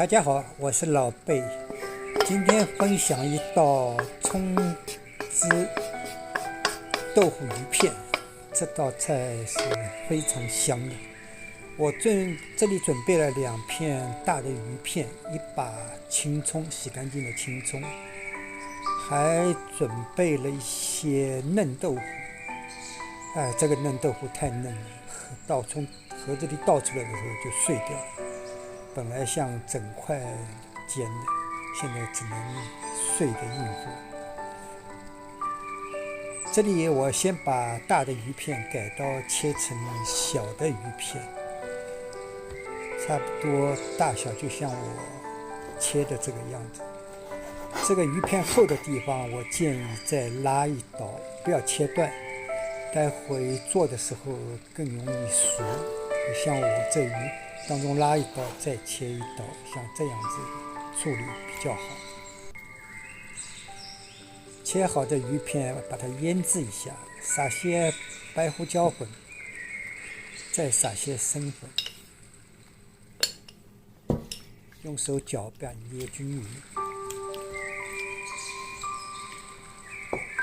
大家好，我是老贝，今天分享一道葱汁豆腐鱼片，这道菜是非常香的。我这里准备了2片大的鱼片，一把青葱，洗干净的青葱，还准备了一些嫩豆腐。这个嫩豆腐太嫩了，从盒子里倒出来的时候就碎掉了。本来像整块煎的，现在只能碎的应付。这里我先把大的鱼片改刀切成小的鱼片，差不多大小就像我切的这个样子。这个鱼片厚的地方，我建议再拉一刀，不要切断，待会做的时候更容易熟。像我这鱼当中拉一刀，再切一刀，像这样子处理比较好。切好的鱼片把它腌制一下，撒些白胡椒粉，再撒些生粉，用手搅拌捏均匀，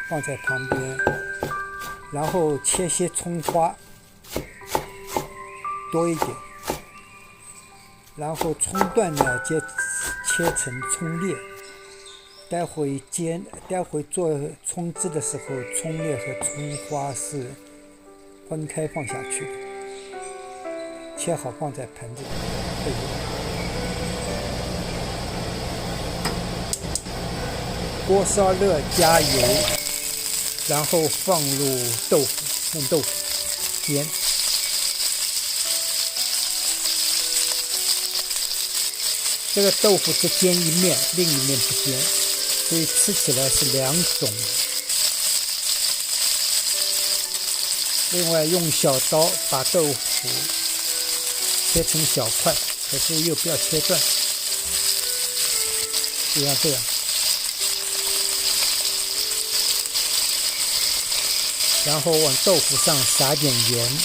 放在旁边。然后切些葱花，多一点。然后葱段呢，切成葱粒。待会做葱汁的时候，葱粒和葱花是分开放下去的。切好放在盘子里备用。锅烧热，加油，然后放入嫩豆腐煎。这个豆腐只煎一面，另一面不煎，所以吃起来是2种。另外用小刀把豆腐切成小块，可是又不要切断，就像这样。然后往豆腐上撒点盐，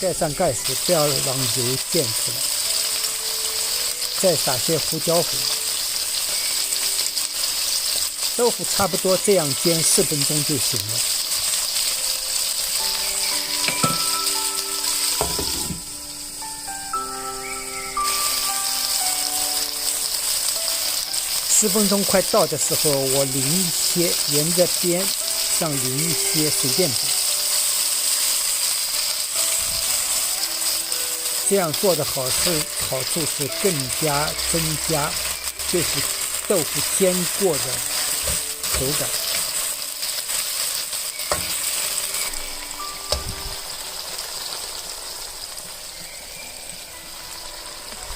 盖上盖子，不要让油溅出来。再撒些胡椒粉。豆腐差不多这样煎4分钟就行了。10分钟快到的时候，我沿着边上淋一些水淀粉。这样做的好处是更加增加就是豆腐煎过的口感。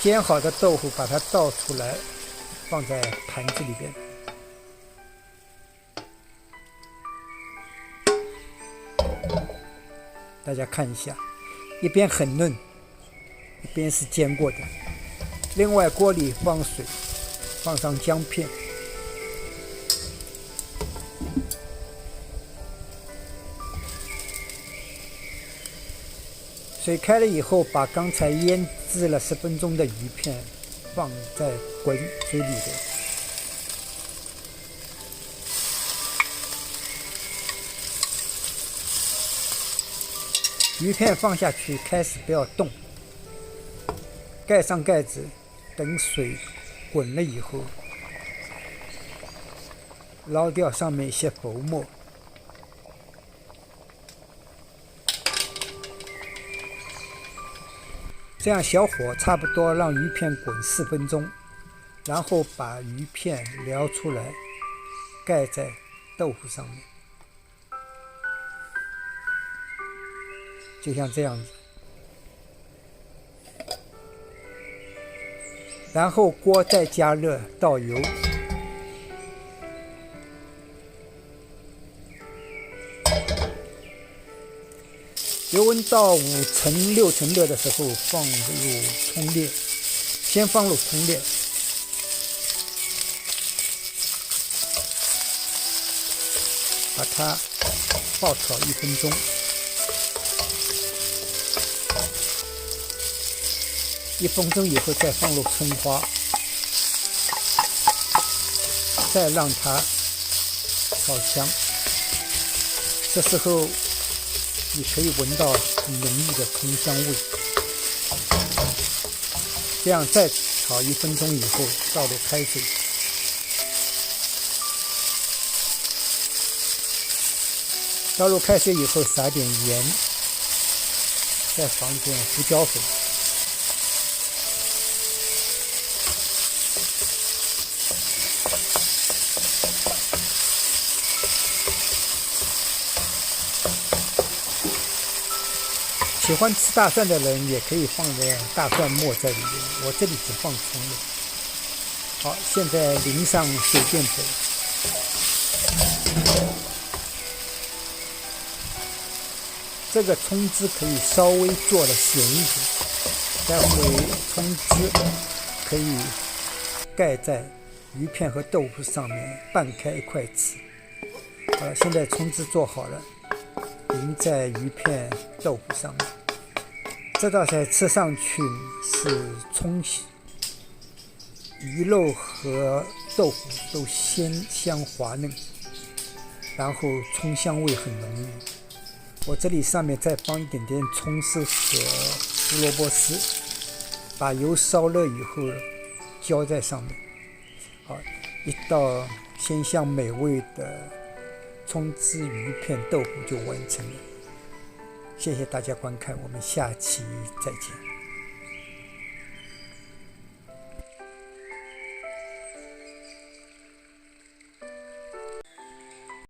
煎好的豆腐把它倒出来，放在盘子里边。大家看一下，一边很嫩，一边是煎过的。另外锅里放水，放上姜片，水开了以后，把刚才腌制了10分钟的鱼片放在滚水里的。鱼片放下去，开始不要动，盖上盖子，等水滚了以后，捞掉上面一些浮沫。这样小火差不多让鱼片滚4分钟，然后把鱼片撩出来，盖在豆腐上面，就像这样子。然后锅再加热，倒油，油温到5成6成热的时候，放入葱粒，先放入葱粒，把它爆炒1分钟。1分钟以后再放入葱花，再让它炒香。这时候你可以闻到很浓郁的葱香味。这样再炒1分钟以后，倒入开水，倒入开水以后撒点盐，再放一点胡椒粉，喜欢吃大蒜的人也可以放点大蒜末在里面，我这里只放葱了。好，现在淋上水淀粉，这个葱汁可以稍微做的咸一点，待会葱汁可以盖在鱼片和豆腐上面拌开一块吃。好了，现在葱汁做好了，淋在鱼片豆腐上面。这道菜吃上去是葱、鱼肉和豆腐都鲜香滑嫩，然后葱香味很浓郁。我这里上面再放一点点葱丝和胡萝卜丝，把油烧热以后浇在上面。好，一道鲜香美味的葱汁鱼片豆腐就完成了。谢谢大家观看，我们下期再见。